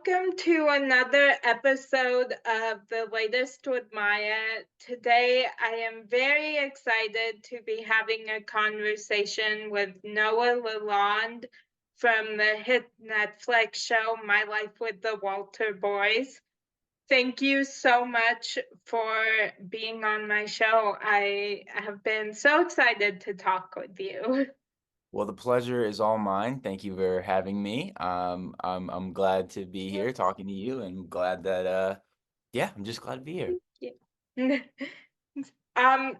Welcome to another episode of The Latest with Maya. Today, I am very excited to be having a conversation with Noah LaLonde from the hit Netflix show My Life with the Walter Boys. Thank you so much for being on my show. I have been so excited to talk with you. Well, the pleasure is all mine. Thank you for having me. I'm glad to be here talking to you, and glad that yeah, I'm just glad to be here. Yeah.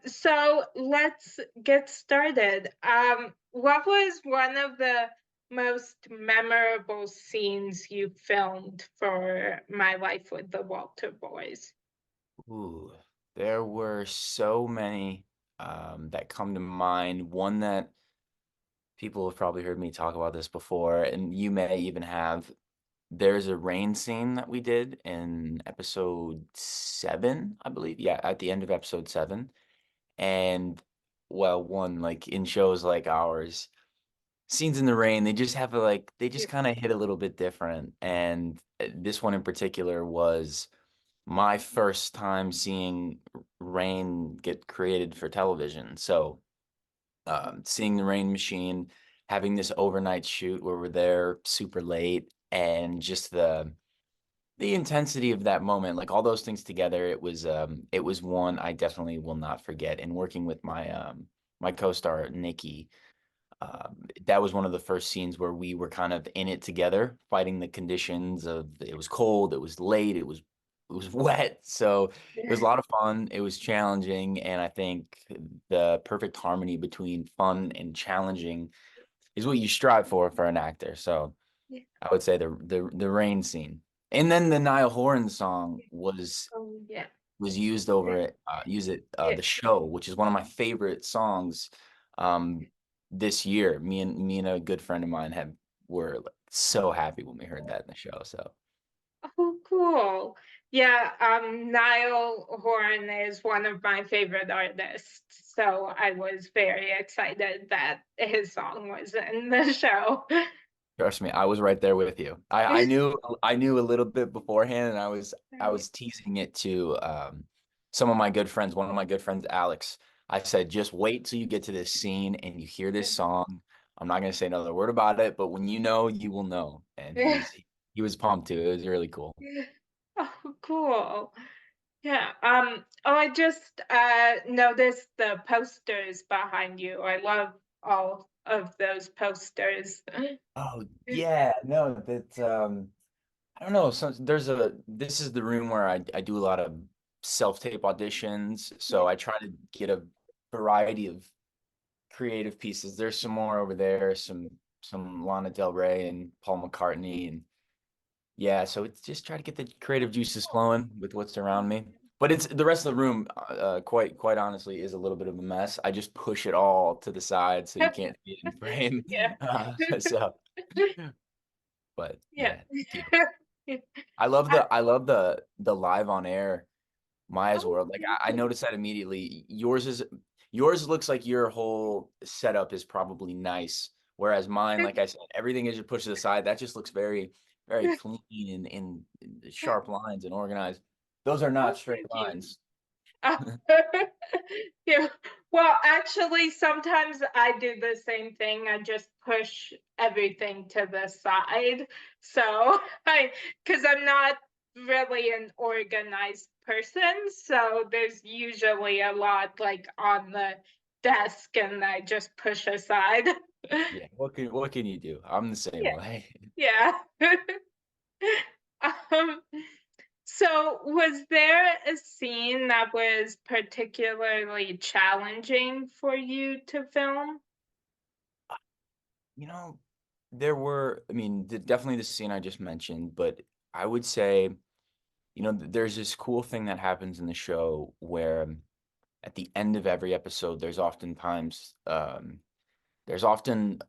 So let's get started. What was one of the most memorable scenes you filmed for My Life with the Walter Boys? Ooh, there were so many that come to mind. One that people have probably heard me talk about this before, and you may even have. There's a rain scene that we did in episode 7, I believe. Yeah, at the end of episode 7. And well, one like in shows like ours, scenes in the rain, they just have they Yeah. just kind of hit a little bit different. And this one in particular was my first time seeing rain get created for television. So, seeing the rain machine, having this overnight shoot where we're there super late, and just the intensity of that moment, like all those things together, it was one I definitely will not forget. And working with my co-star Nikki, that was one of the first scenes where we were kind of in it together, fighting the conditions of it was cold, it was late, it was wet. So it was a lot of fun. It was challenging, and I think the perfect harmony between fun and challenging is what you strive for an actor. So Yeah. I would say the rain scene. And then the Niall Horan song Oh, yeah. was used over it, use it, Yeah. the show, which is one of my favorite songs, um, this year. Me and a good friend of mine had were like, so happy when we heard that in the show. So Oh, cool. Yeah, Niall Horan is one of my favorite artists, so I was very excited that his song was in the show. trust me, I was right there with you. I knew a little bit beforehand, and I was teasing it to some of my good friends. One of my good friends, Alex. I said, just wait till you get to this scene and you hear this song. I'm not gonna say another word about it, but when you know, you will know. And he was pumped too. It was really cool. Oh, cool. Yeah. Oh, I just noticed the posters behind you. I love all of those posters. Oh yeah, no, that I don't know. So there's a this is the room where I do a lot of self-tape auditions. Yeah. So I try to get a variety of creative pieces. There's some more over there, some Lana Del Rey and Paul McCartney, and yeah, so it's just try to get the creative juices flowing with what's around me. But it's the rest of the room, quite honestly, is a little bit of a mess. I just push it all to the side so you can't see it in frame. Yeah. So, but Yeah. yeah, thank you. Yeah. I love the live on air Maya's Oh, world. Like thank I you. noticed that immediately. Yours looks like your whole setup is probably nice, whereas mine, like I said, everything is just pushed to the side. That just looks very clean and sharp lines and organized. Those are not Oh, straight thank you. lines. Uh, yeah. Well, actually, sometimes I do the same thing. I just push everything to the side. So because I'm not really an organized person, so there's usually a lot like on the desk, and I just push aside. Yeah, what can you do? I'm the same Yeah, way. yeah. um, so, was there a scene that was particularly challenging for you to film? You know, there were, I mean, definitely the scene I just mentioned, but I would say, there's this cool thing that happens in the show where at the end of every episode, there's often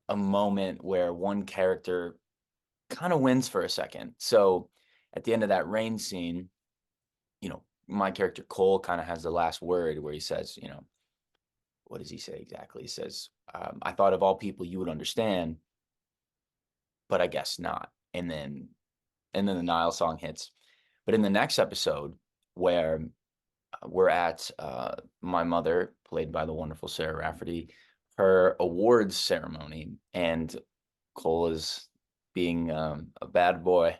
a moment where one character kind of wins for a second. So at the end of that rain scene, my character Cole kind of has the last word where he says, what does he say exactly? He says, I thought of all people you would understand, but I guess not. And then and then the Nile song hits. But in the next episode, where we're at my mother, played by the wonderful Sarah Rafferty, her awards ceremony, and Cole is being a bad boy.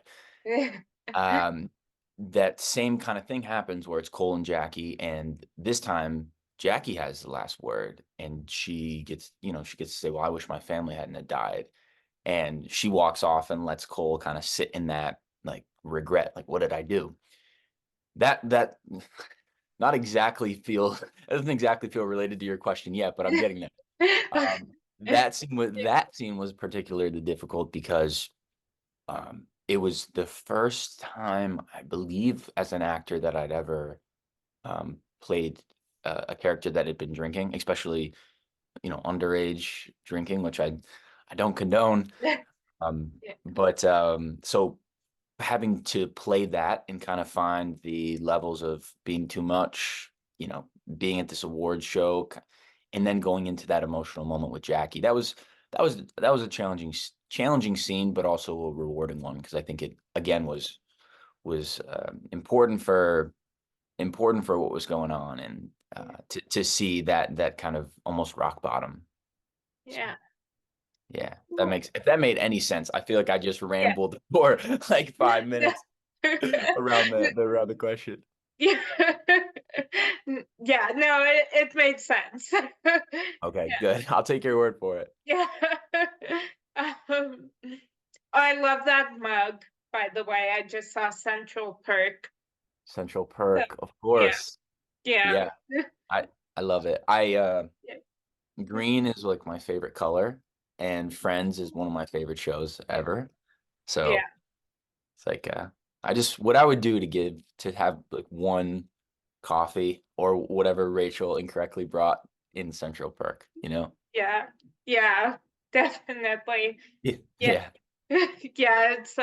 Um, that same kind of thing happens where it's Cole and Jackie, and this time Jackie has the last word, and she gets, she gets to say, "Well, I wish my family hadn't have died," and she walks off and lets Cole kind of sit in that like regret, like, what did I do? That not exactly feel it doesn't exactly feel related to your question yet, but I'm getting there. That scene was particularly difficult because it was the first time, I believe, as an actor that I'd ever played a character that had been drinking, especially underage drinking, which I don't condone. But so having to play that and kind of find the levels of being too much, being at this awards show, and then going into that emotional moment with Jackie. That was a challenging scene, but also a rewarding one because I think it again was important for what was going on, and to see that kind of almost rock bottom. So Yeah. yeah, Well, if that made any sense. I feel like I just yeah. rambled for like 5 minutes around the question. Yeah. Yeah, no, it makes sense. Okay, good. I'll take your word for it. Yeah. Um, I love that mug, by the way. I just saw Central Perk. Central So, Perk, of yeah, course. yeah. Yeah, I I love it. I Yeah. green is like my favorite color, and Friends is one of my favorite shows ever. Yeah. So it's like I just what I would do to have like one coffee or whatever Rachel incorrectly brought in Central Perk, you know? Yeah. Yeah. Definitely. Yeah. Yeah. Yeah. Yeah, it's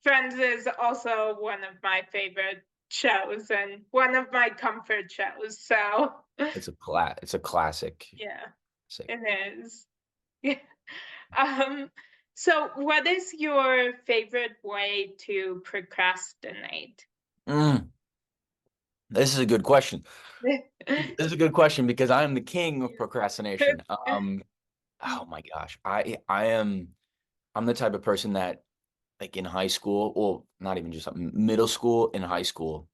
Friends is also one of my favorite shows and one of my comfort shows. So It's a classic. yeah, Sick. it is. Yeah. Um, so what is your favorite way to procrastinate? Mm, this is a good question. This is a good question because I am the king of procrastination. Oh my gosh. I'm the type of person that like in high school, well, not even just middle school, in high school,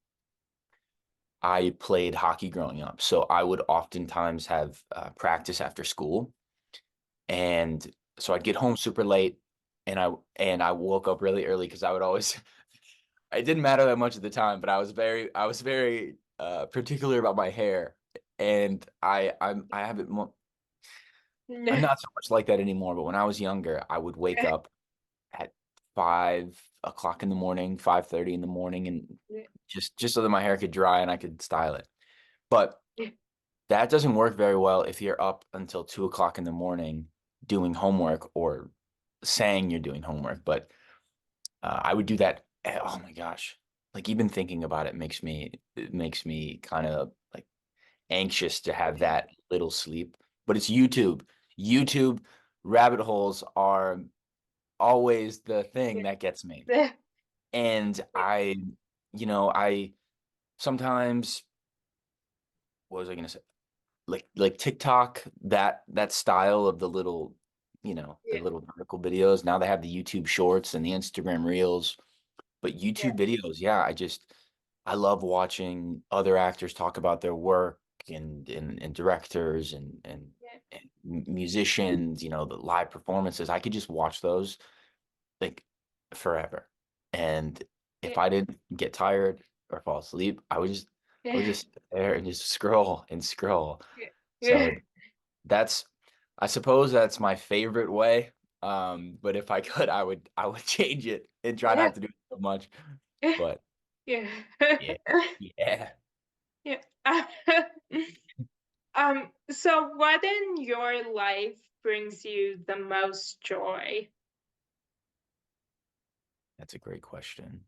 I played hockey growing up. So I would oftentimes have practice after school. And so I'd get home super late, and I woke up really early because I would always it didn't matter that much at the time, but I was very particular about my hair. And I haven't I'm not so much like that anymore, but when I was younger, I would wake up at 5 o'clock in the morning, 5:30 in the morning, and just so that my hair could dry and I could style it. But that doesn't work very well if you're up until 2 o'clock in the morning doing homework or saying you're doing homework. But I would do that. Oh my gosh. Like even thinking about it makes me kind of like anxious to have that little sleep. But it's YouTube. YouTube rabbit holes are always the thing that gets me. And I sometimes, what was I gonna say? Like TikTok, that style of the little vertical videos. Now they have the YouTube Shorts and the Instagram Reels, but YouTube videos, yeah, I love watching other actors talk about their work, and directors and musicians, the live performances. I could just watch those like forever. And if I didn't get tired or fall asleep, I would just sit there and just scroll and scroll. So that's I suppose that's my favorite way. But if I could, I would change it and try not to do it so much. But Yeah. yeah, yeah, Yeah. So what in your life brings you the most joy? that's a great question.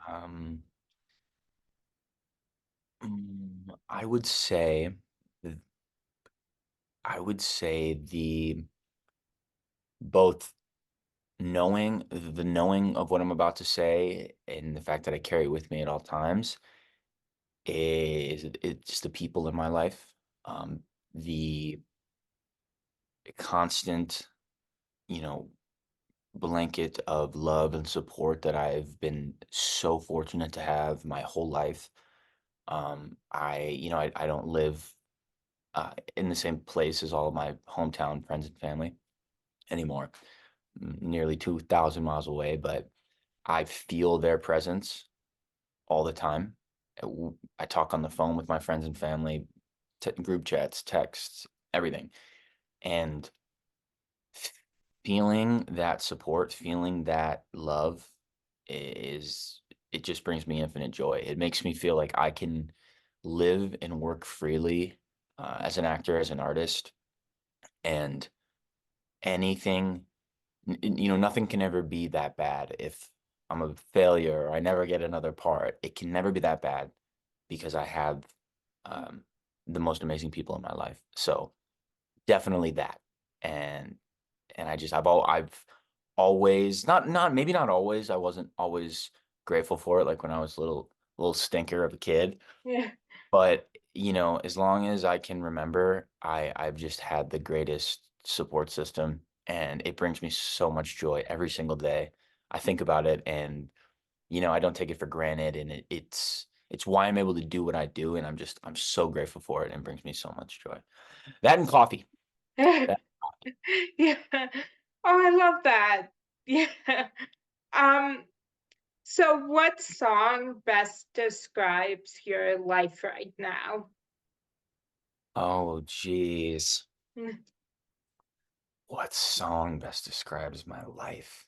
Um, I would say, th- I would say the both. knowing of what I'm about to say and the fact that I carry it with me at all times is it's the people in my life. The constant, you know, blanket of love and support that I've been so fortunate to have my whole life. I don't live in the same place as all of my hometown friends and family anymore, nearly 2,000 miles away, but I feel their presence all the time. I talk on the phone with my friends and family, group chats, texts, everything. And feeling that support, feeling that love is, it just brings me infinite joy. It makes me feel like I can live and work freely as an actor, as an artist, and anything, nothing can ever be that bad. If I'm a failure or I never get another part, it can never be that bad because I have um, the most amazing people in my life. So definitely that. And I've always, not maybe not always, I wasn't always grateful for it, like when I was little stinker of a kid. Yeah. But as long as I can remember, I've just had the greatest support system, and it brings me so much joy every single day. I think about it, and I don't take it for granted, and it's why I'm able to do what I do, and I'm so grateful for it, and it brings me so much joy. That and coffee. That Yeah. Oh, I love that. Yeah. Um, so what song best describes your life right now? Oh, geez. Mm. What song best describes my life?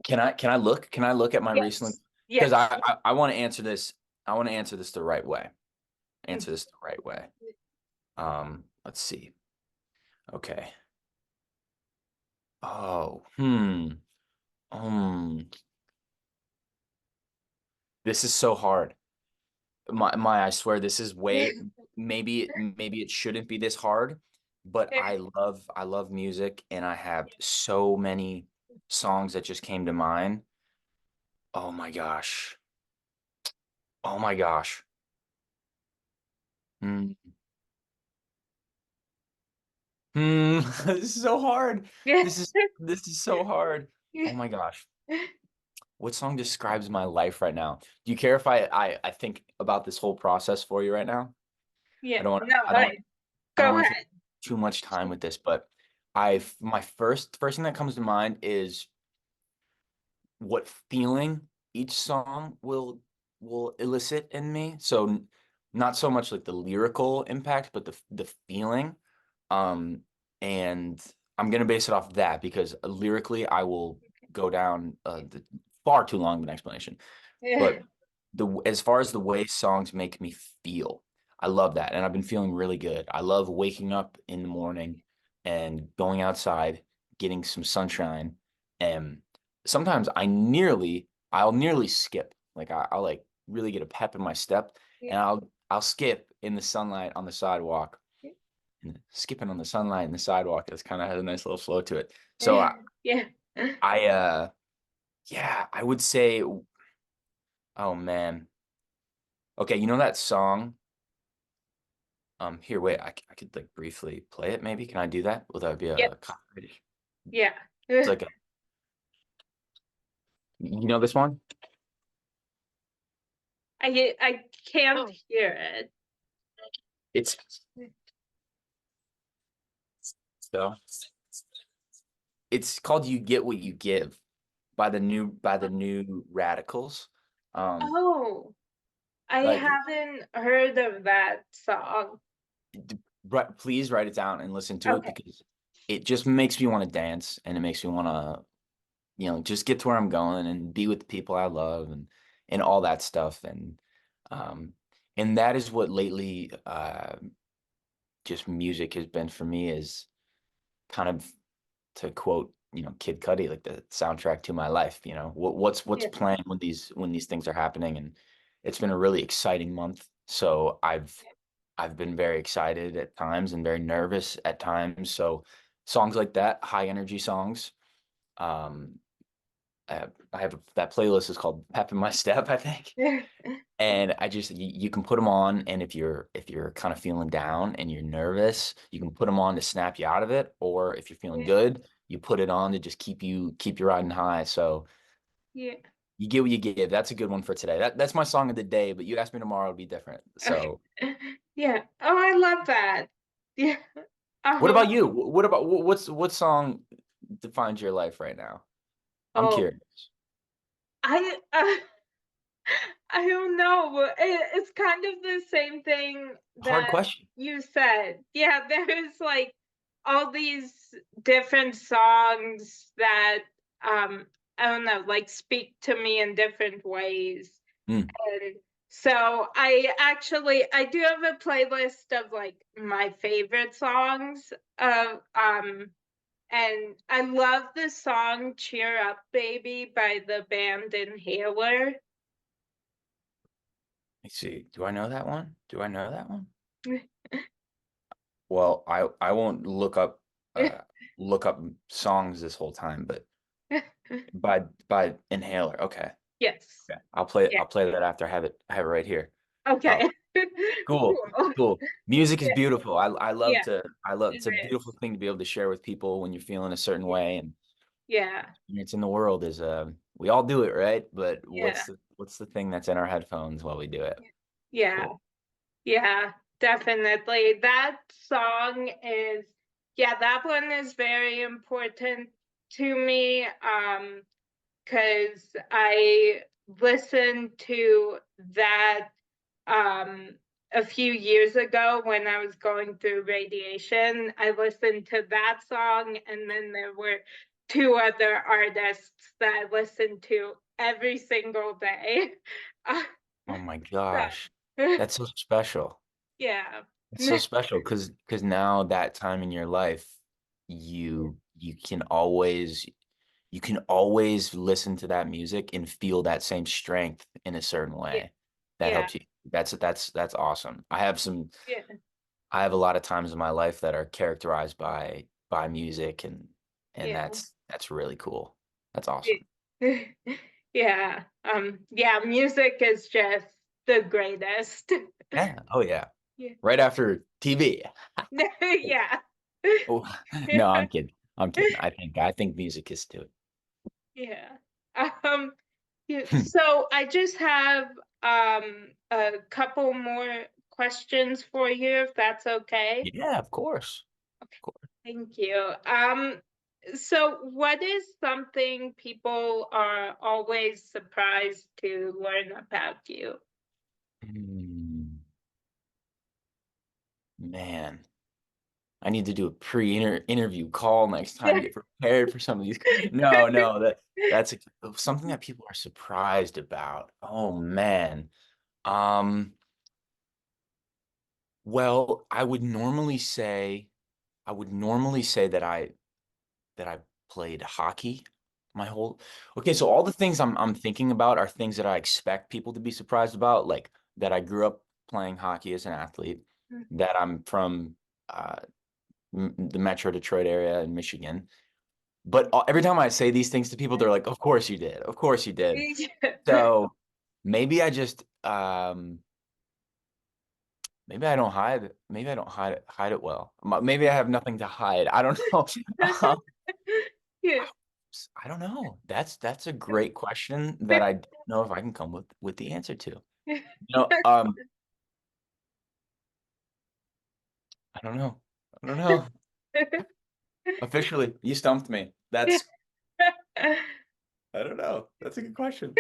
Can I look at my recent, Yes. because Yes. I want to answer this. I want to answer this the right way. Mm. Answer this the right way. Let's see. Okay. Oh, um, this is so hard. I swear this is maybe it shouldn't be this hard, but I love music, and I have so many songs that just came to mind. Oh my gosh. Oh my gosh. Hmm. This is so hard. Yeah. This is so hard. Yeah. Oh my gosh. What song describes my life right now? Do you care if I think about this whole process for you right now? I Yeah. don't want No, I don't I don't go want to take ahead. too much time with this, but my first thing that comes to mind is what feeling each song will elicit in me. So not so much like the lyrical impact, but the feeling. Um, and I'm gonna base it off that because lyrically I will go down far too long of an explanation. Yeah. But as far as the way songs make me feel, I love that. And I've been feeling really good. I love waking up in the morning and going outside, getting some sunshine. And sometimes I'll nearly skip. Like I'll like really get a pep in my step, Yeah. and I'll skip in the sunlight on the sidewalk. And skipping on the sunlight and the sidewalk is kind of has a nice little flow to it. So Yeah. Yeah. yeah, I would say, oh man. Okay, you know that song? Here, wait, I could like briefly play it maybe. Can I do that? Will that be a Yes. copyright issue? Yeah. It's like you know this one? I can't hear it. It's so it's called "You Get What You Give" by the new Radicals. Um, Oh, I like haven't heard of that song. please write it down and listen to it Okay. because it just makes me want to dance, and it makes me want to, just get to where I'm going and be with the people I love, and all that stuff. Um, and that is what lately, just music has been for me, is kind of, to quote, Kid Cudi, like the soundtrack to my life. What's Yeah. playing when these things are happening, and it's been a really exciting month. So I've been very excited at times and very nervous at times. So songs like that, high energy songs, Um, that playlist is called Pep in My Step, I think. And you can put them on, and if you're kind of feeling down and you're nervous, you can put them on to snap you out of it, or if you're feeling Yeah, good, you put it on to just keep you riding high. So yeah. you get what you give. That's a good one for today. That's my song of the day, but you ask me tomorrow, it'll be different. Okay. So Yeah. Oh, I love that. Yeah. what Um, about you? What about what song defines your life right now? I'm oh, curious. I I don't know. It's kind of the same thing Hard that question. you said. Yeah, there's like all these different songs that um I don't know, like speak to me in different ways. Mm. And so I do have a playlist of like my favorite songs of and I love the song Cheer Up Baby by the band Inhaler. Let's see. Do I know that one? Do I know that one? Well, I won't look up songs this whole time, but by Inhaler. Okay. Yes. Okay. Yeah. I'll play that after I have it right here. Okay. Oh, cool. Cool. Cool. Music is Yeah, beautiful. yeah, I love it it's a beautiful is. thing to be able to share with people when you're feeling a certain Yeah, way, and yeah, it's in the world is we all do it, right? But yeah, what's the thing that's in our headphones while we do it? It's yeah, cool. yeah, definitely. That song is, yeah, that one is very important to me. Because I listened to that um a few years ago when I was going through radiation. I listened to that song, and then there were two other artists that I listened to every single day. Uh, Oh my gosh. so, That's so special. yeah. It's so special because now that time in your life, you can always listen to that music and feel that same strength in a certain Yeah, way. That yeah, helps you. That's awesome. yeah, I have a lot of times in my life that are characterized by music, and yeah, that's really cool. That's awesome. yeah. Yeah. Yeah, music is just the greatest. Yeah. Oh yeah. Yeah. Right after TV. Yeah. Oh, no, I'm kidding. I'm kidding. I think music is too. Yeah. Um, yeah, so I just have a couple more questions for you, if that's okay. Yeah, of course. Okay, Of course. thank you. So what is something people are always surprised to learn about you? Hmm, man, I need to do a pre-interview call next time to get prepared for some of these. No, no, that's something that people are surprised about. Oh man. Um, well, I would normally say that I played hockey my whole. Okay, so all the things I'm thinking about are things that I expect people to be surprised about, like that I grew up playing hockey as an athlete, that I'm from uh, the Metro Detroit area in Michigan. But every time I say these things to people, they're like, "Of course you did. Of course you did." So maybe maybe I don't hide. Maybe I don't hide it well. Maybe I have nothing to hide. I don't know. Yeah. I don't know. That's a great question that I don't know if I can come with the answer to. You know, I don't know. I don't know. Officially, you stumped me. I don't know. That's a good question.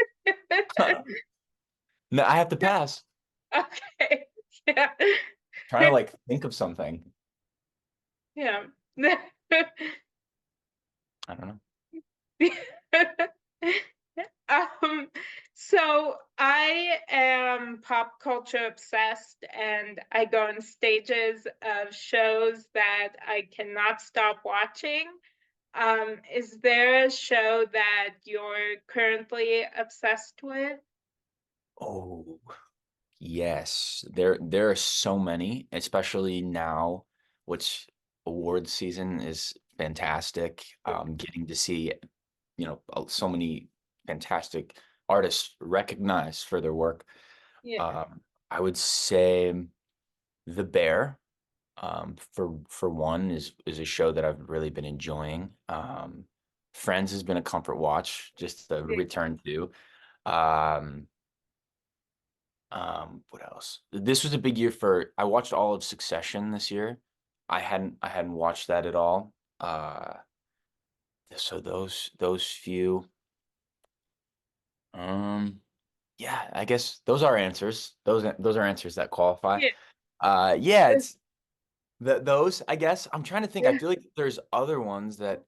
No, I have to pass. Okay. Yeah. Trying to like think of something. Yeah. I don't know. Um, so I am pop culture obsessed, and I go on stages of shows that I cannot stop watching. Is there a show that you're currently obsessed with? Oh, yes. There are so many, especially now, which award season is fantastic. Getting to see so many fantastic artists recognized for their work. Yeah. I would say The Bear, for one, is a show that I've really been enjoying. Friends has been a comfort watch, just a Yeah. return to. Um, what else? This was a big year for. I watched all of Succession this year. I hadn't watched that at all. So those few. Um, yeah, I guess those are answers. Those are answers that qualify. Yeah. Yeah, it's those, I guess. I'm trying to think. I Yeah. feel like there's other ones that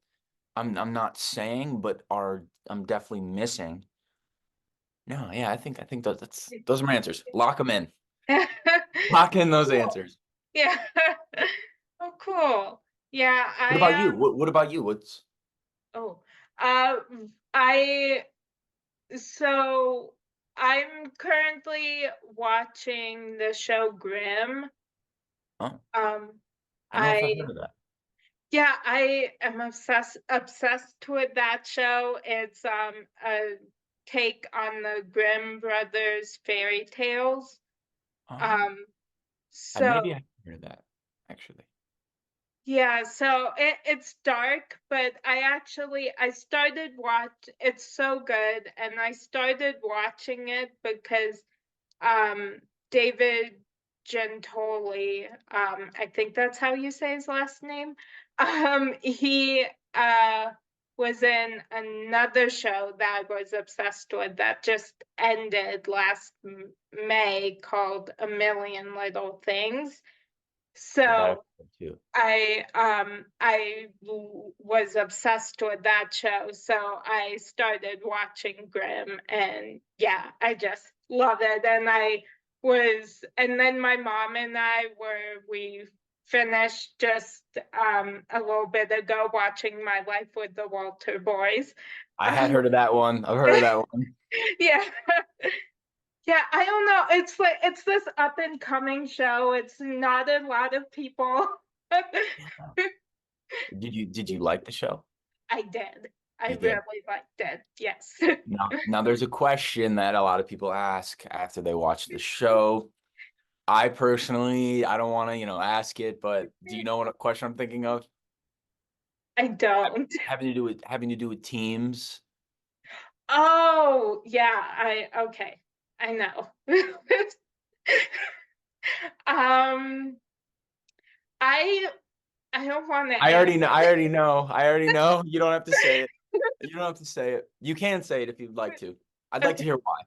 I'm not saying, but I'm definitely missing. No, yeah, I think those are my answers. Lock them in. Lock in those Cool. answers. Yeah. Oh, cool. Yeah, What about you? What about you? What's oh, uh, I so I'm currently watching the show Grimm. oh, Um, I don't know if I've heard I of that. Yeah, I am obsessed with that show. It's a take on the Grimm brothers fairy tales. Oh, Um, I maybe so I've heard of that, actually. yeah, so it's dark, but I started watch it's so good, and I started watching it because um David Gentoli, I think that's how you say his last name. He was in another show that I was obsessed with that just ended last May called A Million Little Things. Yeah, that I've So heard too. was obsessed with that show, so I started watching Grimm, and yeah, I just love it. And then my mom and we finished just a little bit ago watching My Life with the Walter Boys. I had Um, heard of that one. I've heard of that one. yeah. Yeah, I don't know. It's like it's this up and coming show. It's not a lot of people. Yeah. Did you like the show? I did. I You did. really liked it. Yes. Now there's a question that a lot of people ask after they watch the show. I personally, I don't want to, ask it, but do you know what question I'm thinking of? I don't. Having to do with teams. Oh, yeah, I okay. I know. Um, I I don't want to I answer. already know. I already know. I already know. You don't have to say it. You don't have to say it. You can say it if you'd like to. I'd like to Okay, hear why.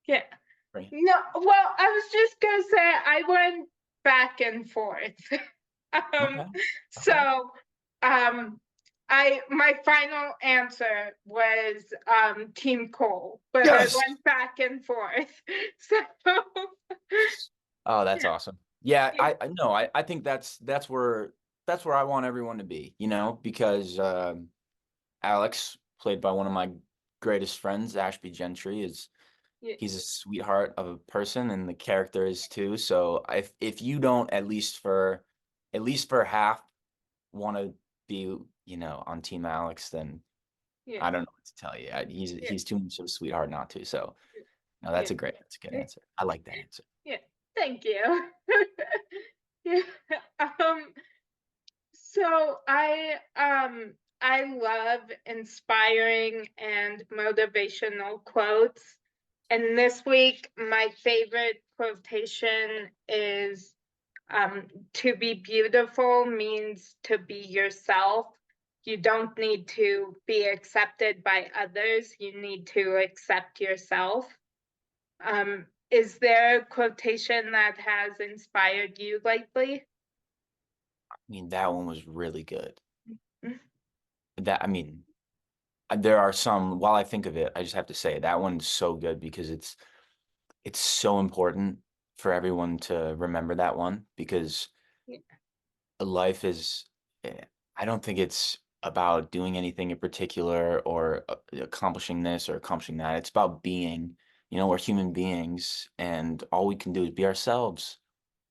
yeah. Right. No, well, I was just gonna say I went back and forth. Um, Okay. Okay. so I my final answer was Team Cole, but I Yes. went back and forth. So Oh, that's yeah, awesome. Yeah, yeah, I know. I think that's where I want everyone to be, because Alex, played by one of my greatest friends, Ashby Gentry, yeah, he's a sweetheart of a person, and the character is too. So if you don't at least for half want to be, on Team Alex, then yeah, I don't know what to tell you. He's yeah, he's too much of a sweetheart not to. So no, yeah, that's a good answer. I like that answer. yeah. Thank you. Yeah. Um, So I love inspiring and motivational quotes. And this week my favorite quotation is to be beautiful means to be yourself. You don't need to be accepted by others. You need to accept yourself. Is there a quotation that has inspired you lately? I mean, that one was really good. Mhm. That I mean, there are some, while I think of it, I just have to say that one's so good because it's so important for everyone to remember that one because Yeah, life is I don't think it's about doing anything in particular or accomplishing this or accomplishing that. It's about being. We're human beings and all we can do is be ourselves.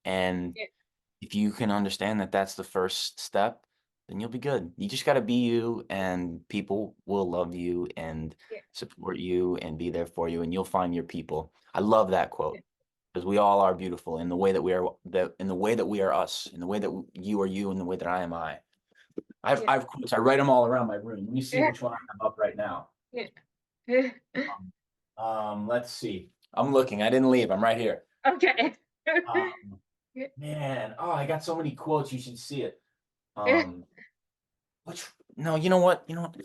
And yeah, if you can understand that that's the first step, then you'll be good. You just got to be you, and people will love you and Yeah. support you and be there for you, and you'll find your people. I love that Yeah. quote because we all are beautiful in the way that we are, in the way that we are us, in the way that you are you, in the way that I am I. Yeah. I have quotes. I write them all around my room. Let me see Yeah. which one I have up right now. Yeah. Let's see. I'm looking. I didn't leave. I'm right here. Okay. Um, Yeah. man, oh, I got so many quotes. You should see it. Um, which no, you know what? You know what?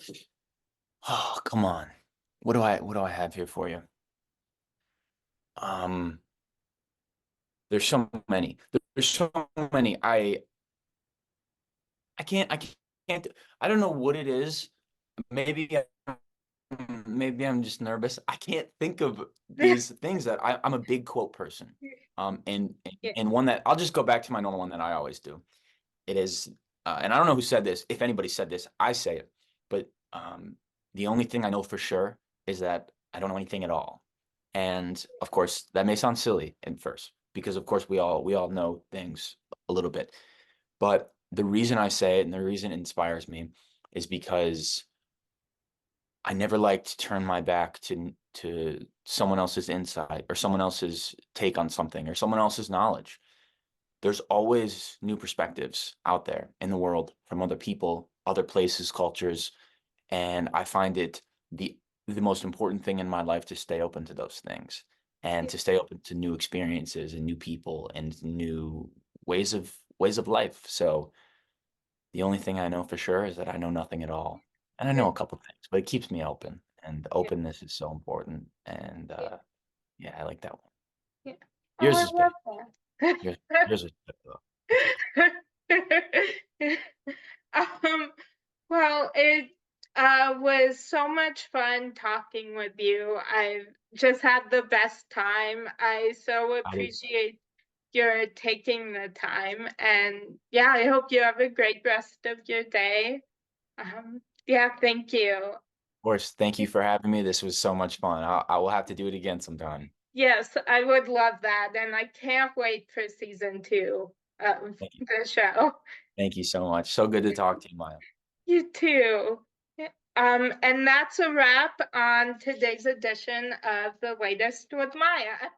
Oh, come on. What do I have here for you? Um, there's so many. There's so many. I can't I don't know what it is. Maybe maybe I'm just nervous. I can't think of these things that I'm a big quote person. And Yeah. and one that I'll just go back to my normal one that I always do. It is, and I don't know who said this. If anybody said this, I say it. But the only thing I know for sure is that I don't know anything at all. And of course, that may sound silly at first, because of course we all know things a little bit. But the reason I say it and the reason it inspires me is because I never like to turn my back to someone else's insight or someone else's take on something or someone else's knowledge. There's always new perspectives out there in the world from other people, other places, cultures, and I find it the the most important thing in my life to stay open to those things and Yeah. to stay open to new experiences and new people and new ways of life. So the only thing I know for sure is that I know nothing at all. And I know a couple things, but it keeps me open. And Yeah. openness is so important. And Yeah. yeah, I like that one. Yeah. Oh, Yours I is better. love Yours, that. yours is better though. I take Um, well, it was so much fun talking with you. I've just had the best time. I so I did. appreciate your taking the time. And yeah, I hope you have a great rest of your day. Yeah, thank you. Of course, thank you for having me. This was so much fun. I will have to do it again sometime. Yes, I would love that. And I can't wait for season 2 of Thank you. the show. Thank you so much. So good to talk to you, Maya. You too. Yeah. And that's a wrap on today's edition of The Latest with Maya.